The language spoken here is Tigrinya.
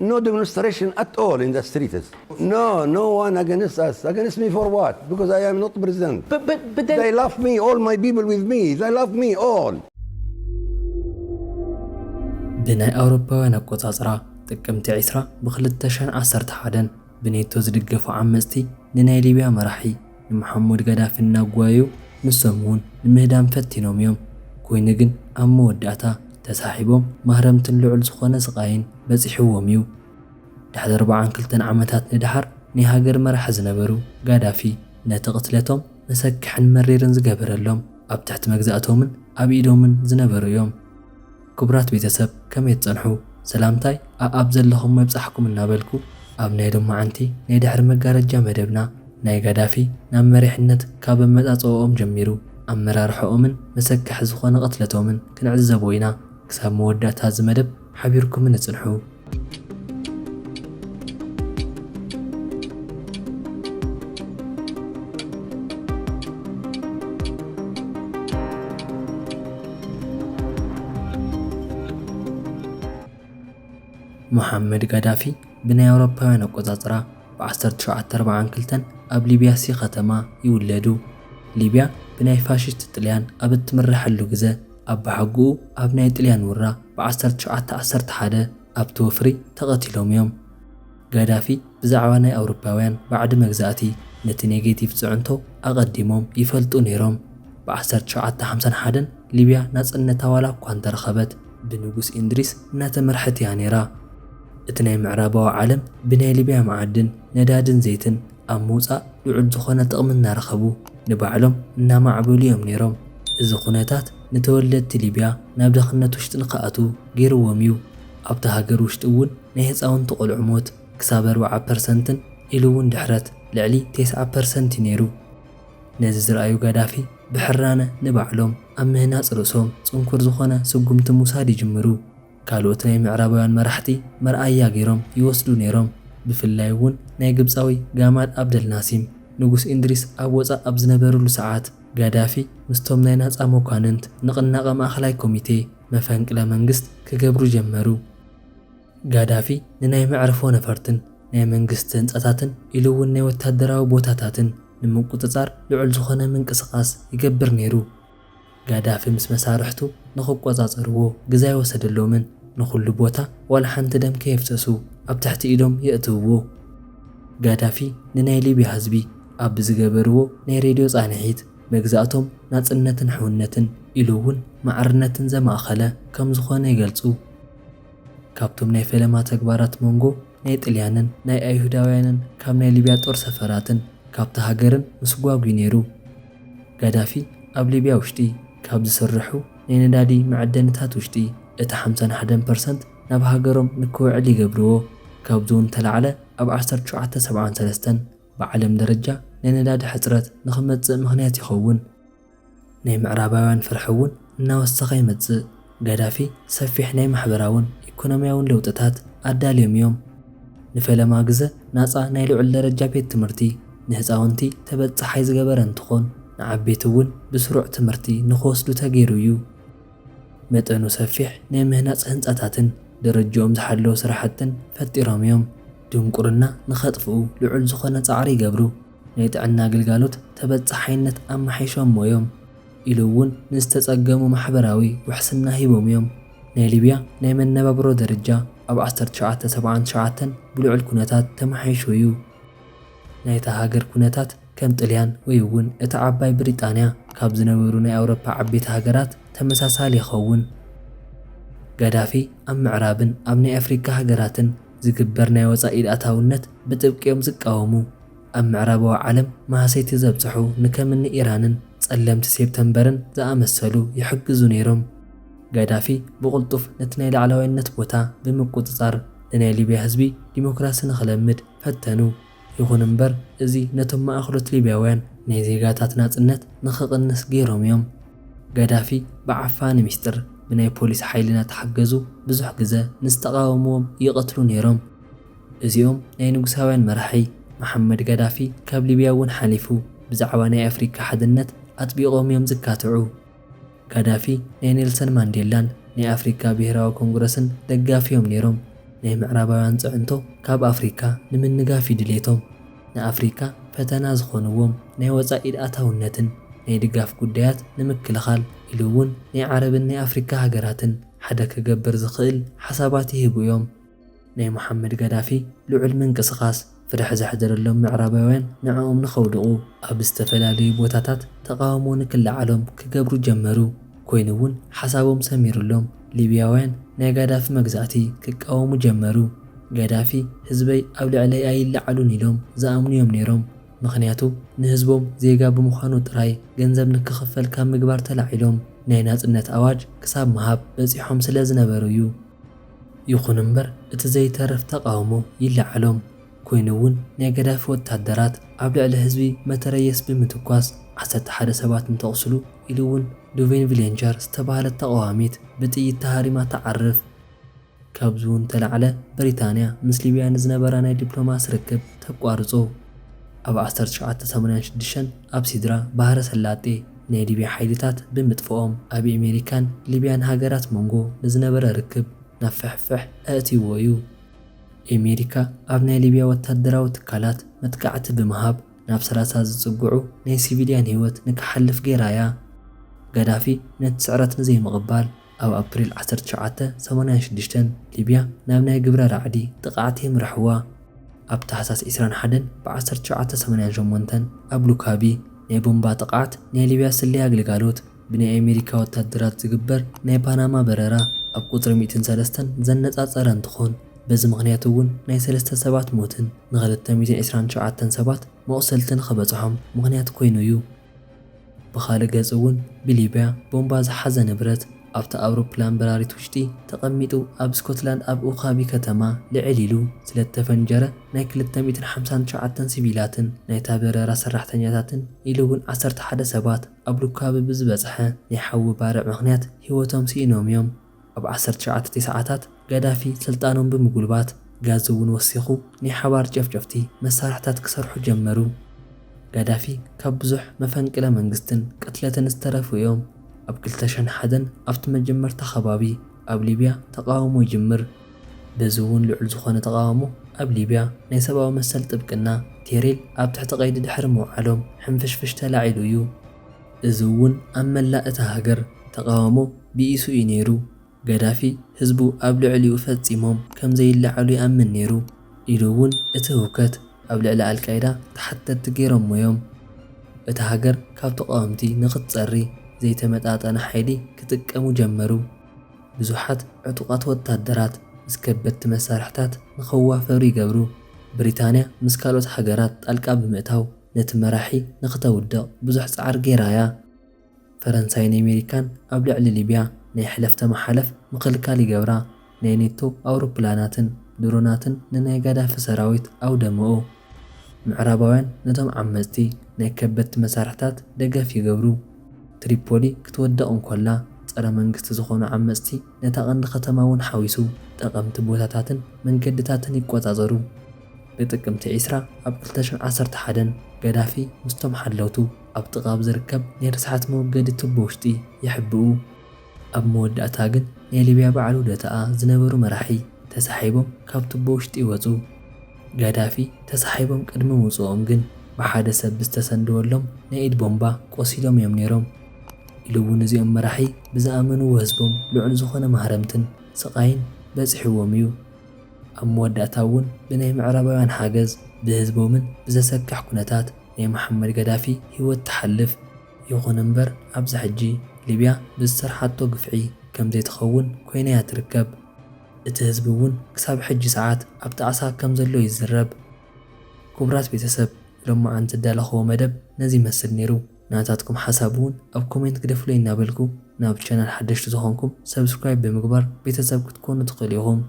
No demonstration at all in the streets. No one against us. Against me for what? Because I am not president. But then... They love me, all my people with me. They love me all. ብናይ ኣውሮፓውያን ኣቆጻጽራ ጥቅምቲ 10 ብ2011 ብኔቶ ዝድገፉ ዓመጽቲ ንናይ ሊብያ መራሒ ንመሐሙድ ገዳፊ እናጓዩ ንሶም እውን ንምህዳም ፈቲኖም እዮም። ኮይኑ ግን ኣብ መወዳእታ ተሳሒቦም ማህረምትን ልዑል ዝኾነ ስቃይን በፂሕዎም እዩ። ድሕሪ 42 ዓመታት ንድሓር ናይ ሃገር መራሒ ዝነበሩ ጋዳፊ ነቲ ቅትለቶም መሰክሕን መሪርን ዝገበረሎም ኣብ ትሕቲ መግዛእቶምን ኣብ ኢዶምን ዝነበሩ እዮም። ክቡራት ቤተሰብ ከመይ ትጸንሑ? ሰላምታይ ኣብ ዘለኹም መብጻሕኩም እናበልኩ ኣብ ናይ ሎማዓንቲ ናይ ድሕሪ መጋረጃ መደብና ናይ ጋዳፊ ናብ መሪሕነት ካብ መጻጸኦም ጀሚሩ ኣመራርሖኦምን መሰክሕ ዝኾነ ቅትለቶምን ክንዕዘቦ ኢና። ክሳብ መወዳእታ ዝመደብ ሓቢርኩም ንጽንሑ። ሙሐመድ ጋዳፊ ብናይ ኣውሮፓውያን ኣቆጻጽራ ብ1942 ኣብ ሊብያ ሲ ከተማ ይውለዱ። ሊብያ ብናይ ፋሽስት ጥልያን ኣብ እትምራሐሉ ግዜ ኣብ ባሕጉኡ ኣብ ናይ ጥልያን ውራ ብ1911 ኣብ ተወፍሪ ተቐቲሎም እዮም። ጋዳፊ ብዛዕባ ናይ ኣውሮፓውያን ባዕዲ መግዛእቲ ነቲ ኔጌቲቭ ጽዕንቶ ኣቐዲሞም ይፈልጡ ነይሮም። ብ1951 ሊብያ ናጽነታ ዋላ እኳ እንተረኸበት ብንጉስ ኢንድሪስ እናተመርሐት እያ ነይራ። እቲ ናይ ምዕራባዊ ዓለም ብናይ ሊብያ መዓድን ነዳድን ዘይትን ኣብ ምውፃእ ልዑል ዝኾነ ጥቕሚ እናረኸቡ ንባዕሎም እናማዕበሉ እዮም ነይሮም። እዚ ኩነታት ንተወለድቲ ሊብያ ናብ ድኽነት ውሽጢ ንኽኣቱ ገይርዎም እዩ። ኣብቲ ሃገር ውሽጢ እውን ናይ ህፃውንቲ ቆልዑ ሞት ክሳብ 40% ኢሉ እውን ድሕረት ልዕሊ 9% ነይሩ። ነዚ ዝረኣዩ ጋዳፊ ብሕራነ ንባዕሎም ኣብ ምህናፅ ርእሶም ጽንኩር ዝኾነ ስጉምቲ ሙሳድ ይጅምሩ። ካልኦት ናይ ምዕራባውያን መራሕቲ መርኣያ ገይሮም ይወስዱ ነይሮም። ብፍላይ እውን ናይ ግብፃዊ ጋማል ኣብደል ናሲም ንጉስ ኢንድሪስ ኣብ ወፃእ ኣብ ዝነበሩሉ ሰዓት ጋዳፊ ምስቶም ናይ ናፃ መኳንንት ንቕናቐ ማእኸላይ ኮሚቴ መፈንቅለ መንግስት ክገብሩ ጀመሩ። ጋዳፊ ንናይ መዕርፎ ነፈርትን ናይ መንግስቲ ህንፃታትን ኢሉ እውን ናይ ወታደራዊ ቦታታትን ንምቁፅጻር ልዑል ዝኾነ ምንቅስቓስ ይገብር ነይሩ። ጋዳፊ ምስ መሳርሕቱ ንኽቆጻጸርዎ ግዜ ይወሰደሎምን ንኹሉ ቦታ ዋላ ሓንቲ ደም ከየፍሰሱ ኣብ ትሕቲ ኢዶም የእትውዎ። ጋዳፊ ንናይ ሊብያ ህዝቢ ኣብ ዝገበርዎ ናይ ሬድዮ ጻንሒት መግዛእቶም ናጽነትን ሕውነትን ኢሉ እውን ማዕርነትን ዘማእኸለ ከም ዝኾነ ይገልጹ። ካብቶም ናይ ፈለማ ተግባራት መንጎ ናይ ጥልያንን ናይ ኣይሁዳውያንን ካብ ናይ ሊብያ ጦር ሰፈራትን ካብቲ ሃገርን ምስጓጉይ ነይሩ። ጋዳፊ ኣብ ሊብያ ውሽጢ ካብ ዝስርሑ ናይ ነዳዲ መዕደንታት ውሽጢ እቲ 51% ናብ ሃገሮም ንክውዕል ይገብርዎ። ካብዚ እውን ተላዕለ ኣብ 1973 ብዓለም ደረጃ ናይ ነዳዲ ሕፅረት ንኽመጽእ ምኽንያት ይኸውን። ናይ ምዕራባውያን ፍርሒ እውን እናወሰኸ ይመጽእ። ጋዳፊ ሰፊሕ ናይ ማሕበራውን ኢኮኖምያውን ለውጥታት ኣዳልዮም እዮም። ንፈለማ ግዜ ናፃ ናይ ልዑል ደረጃ ቤት ትምህርቲ ንህፃውንቲ ተበጻሓይ ዝገበረ እንትኾን ንዓበይቲ እውን ብስሩዕ ትምህርቲ ንኽወስዱ ተገይሩ እዩ። መጠኑ ሰፊሕ ናይ ምህናፅ ህንፃታትን ደረጃኦም ዝሓለዉ ስራሕትን ፈጢሮም እዮም። ድንቁርና ንኸጥፍኡ ልዑል ዝኾነ ፃዕሪ ይገብሩ። ናይ ጥዕና ግልጋሎት ተበጻሓይነት ኣመሓይሾም እዮም ኢሉ እውን ንዝተጸገሙ ማሕበራዊ ውሕስና ሂቦም እዮም። ናይ ሊብያ ናይ መነባብሮ ደረጃ ኣብ 1979 ብልዑል ኩነታት ተመሓይሹ እዩ። ናይታ ሃገር ኩነታት ከም ጥልያን ወይ እውን እቲ ዓባይ ብሪጣንያ ካብ ዝነበሩ ናይ ኣውሮፓ ዓበይቲ ሃገራት ተመሳሳሊ ይኸውን። ጋዳፊ ኣብ ምዕራብን ኣብ ናይ ኣፍሪካ ሃገራትን ዝግበር ናይ ወፃኢ ኣታውነት ብጥብቅዮም ዝቃወሙ ኣብ ምዕራባዊ ዓለም ማህሰይቲ ዘብፅሑ ንከምኒ ኢራንን ጸለምቲ ሴፕተምበርን ዝኣመሰሉ ይሕግዙ ነይሮም። ጋዳፊ ብቕልጡፍ ነቲ ናይ ላዕለዋይነት ቦታ ብምቁፅጻር ንናይ ሊብያ ህዝቢ ዲሞክራሲ ንኽለምድ ፈተኑ። ይኹን እምበር እዚ ነቶም ማእኸሎት ሊብያውያን ናይ ዜጋታት ናጽነት ንኽቕንስ ገይሮም እዮም። ጋዳፊ ብዓፋኒ ምስጢር ብናይ ፖሊስ ሓይሊ እናተሓገዙ ብዙሕ ግዜ ንዝተቃወምዎም ይቐትሉ ነይሮም። እዚኦም ናይ ንጉሳውያን መራሒ መሐመድ ጋዳፊ ካብ ሊብያ እውን ሓሊፉ ብዛዕባ ናይ ኣፍሪካ ሓድነት ኣጥቢቖም እዮም ዝካትዑ። ጋዳፊ ናይ ኔልሰን ማንዴላን ናይ ኣፍሪካ ብሄራዊ ኮንግረስን ደጋፊዮም ነይሮም። ናይ ምዕራባውያን ጽዕንቶ ካብ ኣፍሪካ ንምንጋፍ ድሌቶም ንኣፍሪካ ፈተና ዝኾንዎም ናይ ወፃኢ ኣታውነትን ናይ ድጋፍ ጉዳያት ንምክልኻል ኢሉ እውን ናይ ዓረብን ናይ ኣፍሪካ ሃገራትን ሓደ ክገብር ዝኽእል ሓሳባት ይህቡ እዮም። ናይ ሙሐመድ ጋዳፊ ልዑል ምንቅስቓስ ፍርሕ ዘሕድረሎም ምዕራባውያን ንዕኦም ንኸውድቑ ኣብ ዝተፈላለዩ ቦታታት ተቃውሞ ንክለዓሎም ክገብሩ ጀመሩ። ኮይኑ እውን ሓሳቦም ሰሚሩሎም ሊብያውያን ናይ ጋዳፊ መግዛእቲ ክቃወሙ ጀመሩ። ጋዳፊ ህዝበይ ኣብ ልዕለይ ኣይለዓሉን ኢሎም ዝኣምኑ እዮም ነይሮም። ምክንያቱ ንህዝቦም ዜጋ ብምዃኑ ጥራይ ገንዘብ ንክኽፈል ካብ ምግባር ተላዒሎም ናይ ናጽነት ኣዋጅ ክሳብ መሃብ በፂሖም ስለ ዝነበሩ እዩ። ይኹን እምበር እቲ ዘይተረፍ ተቃውሞ ይለዓሎም። ኮይኑ እውን ናይ ጋዳፊ ወታደራት ኣብ ልዕሊ ህዝቢ መተረየስ ብምትኳስ 11 ሰባት እንተቕስሉ ኢሉ እውን ዱቬን ቪሌንጀር ዝተባሃለት ተቃዋሚት ብጥይት ተሃሪማ ተዓርፍ። ካብዚ እውን ተላዕለ ብሪታንያ ምስ ሊብያ ንዝነበራ ናይ ዲፕሎማሲ ርክብ ተቋርጾ። ኣብ 1986 ኣብ ሲድራ ባህረ ሰላጤ ናይ ሊብያ ሓይልታት ብምጥፍኦም ኣብ ኣሜሪካን ሊብያን ሃገራት መንጎ ንዝነበረ ርክብ ናብ ፍሕፍሕ ኣእትይዎ እዩ። ኣሜሪካ ኣብ ናይ ሊብያ ወታደራዊ ትካላት መጥቃዕቲ ብምሃብ ናብ 30 ዝጽጉዑ ናይ ሲቪልያን ህይወት ንክሓልፍ ገይራያ። ጋዳፊ ነቲ ስዕረት ንዘይምቕባል ኣብ ኣፕሪል 1986 ሊብያ ናብ ናይ ግብረ ራዕዲ ጥቃዕቲ የምርሕዋ። ኣብ ታህሳስ 21 ብ1988 ኣብ ሉካቢ ናይ ቦምባ ጥቃዕት ናይ ሊብያ ስለይ ኣገልጋሎት ብናይ ኣሜሪካ ወታደራት ዝግበር ናይ ፓናማ በረራ ኣብ ቁጥሪ 103 ዘነጻጸረ እንትኾን በዚ ምኽንያት እውን ናይ 3 ሰባት ሞትን ን229 ሰባት መቑሰልትን ክበጽሖም ምኽንያት ኮይኑ እዩ። ብኻልእ ገጽ እውን ብሊብያ ቦምባ ዝሓዘ ንብረት ኣብቲ ኣውሮፕላን በራሪት ውሽጢ ተቐሚጡ ኣብ ስኮትላንድ ኣብ ኡኻቢ ከተማ ልዕል ኢሉ ስለተፈንጀረ ናይ 259 ሲቪላትን ናይታ በረራ ሰራሕተኛታትን ኢሉ እውን 11 ሰባት ኣብ ሉካቢ ብዝበጽሐ ናይ ሓዊ ባርዕ ምኽንያት ህይወቶም ሲኢኖም እዮም። ኣብ 1990ታት ጋዳፊ ስልጣኖም ብምጉልባት ጋዝ እውን ወሲኹ ናይ ሓባር ጨፍጨፍቲ መሳርሕታት ክሰርሑ ጀመሩ። ጋዳፊ ካብ ብዙሕ መፈንቅለ መንግስትን ቅትለትን ዝተረፉ እዮም። ኣብ 2001 ኣብቲ መጀመርታ ከባቢ ኣብ ሊብያ ተቃውሞ ይጅምር። በዚ እውን ልዑል ዝኾነ ተቃውሞ ኣብ ሊብያ ናይ ሰብኣዊ መሰል ጥብቅና ቴሬል ኣብ ትሕቲ ቀይዲ ድሕሪ ምውዓሎም ሕንፍሽፍሽ ተላዒሉ እዩ። እዚ እውን ኣብ መላእ እታ ሃገር ተቃውሞ ብኢሱ እዩ ነይሩ። ጋዳፊ ህዝቡ ኣብ ልዕሊኡ ፈጺሞም ከም ዘይለዓሉ ይኣምን ነይሩ ኢሉ እውን እቲ ህውከት ኣብ ልዕሊ ኣልቃይዳ ተሓተቲ ገይሮም እዮም። እታ ሃገር ካብ ተቃወምቲ ንኽትጸሪ ዘይተመጣጠነ ሓይሊ ክጥቀሙ ጀመሩ። ብዙሓት ዕጡቓት ወታደራት ምስ ከበድቲ መሳርሕታት ንኸዋፈሩ ይገብሩ። ብሪታንያ ምስ ካልኦት ሃገራት ጣልቃ ብምእታው ነቲ መራሒ ንኽተውድቕ ብዙሕ ጻዕር ገይራያ። ፈረንሳይን ኣሜሪካን ኣብ ልዕሊ ሊብያ ናይ ሕለፍ ተመሓለፍ ምኽልካል ይገብራ። ናይ ኔቶ ኣውሮፕላናትን ድሮናትን ንናይ ጋዳፊ ሰራዊት ኣውደምኦ። ምዕራባውያን ነቶም ዓመፅቲ ናይ ከበድቲ መሳርሕታት ደገፍ ይገብሩ። ትሪፖሊ ክትወደቕ እንኮላ ጸረ መንግስቲ ዝኾኑ ዓመፅቲ ነታ ቀንዲ ከተማ እውን ሓዊሱ ጠቐምቲ ቦታታትን መንገድታትን ይቆጻጸሩ። ብጥቅምቲ 20 ኣብ 2011 ጋዳፊ ምስቶም ሓለውቱ ኣብ ጥቓብ ዝርከብ ናይ ርስሓት መወገዲ ቱቦ ውሽጢ ይሕብኡ። ኣብ መወዳእታ ግን ናይ ሊብያ በዓል ውደታኣ ዝነበሩ መራሒ ተሳሒቦም ካብ ቱቦ ውሽጢ ይወፁ። ጋዳፊ ተሳሒቦም ቅድሚ ምውፅኦም ግን ብሓደ ሰብ ዝተሰንድወሎም ናይ ኢድ ቦምባ ቆሲሎም እዮም ነይሮም። ኢሉ እውን እዚኦም መራሒ ብዝኣመንዎ ህዝቦም ልዑል ዝኾነ ማህረምትን ስቃይን በፂሕዎም እዩ። ኣብ መወዳእታ እውን ብናይ ምዕራባውያን ሓገዝ ብህዝቦምን ብዘሰካሕ ኩነታት ናይ ሙሐመድ ጋዳፊ ህይወት ተሓልፍ። ይኹን እምበር ኣብዚ ሕጂ ሊብያ ብዝሰርሓቶ ግፍዒ ከም ዘይትኸውን ኮይናያ ትርከብ። እቲ ህዝቢ እውን ክሳብ ሕጂ ሰዓት ኣብ ጣዕሳ ከም ዘሎ ይዝረብ። ክቡራት ቤተሰብ ሎማዓንቲ እዳለኽዎ መደብ ነዚ ይመስል ነይሩ። ናታትኩም ሓሳብ እውን ኣብ ኮሜንት ክደፍሉ እናበልኩ ናብ ቻናል ሓደሽቲ ዝኾንኩም ሰብስክራይብ ብምግባር ቤተሰብ ክትኮኑ ትኽእሉ ኢኹም።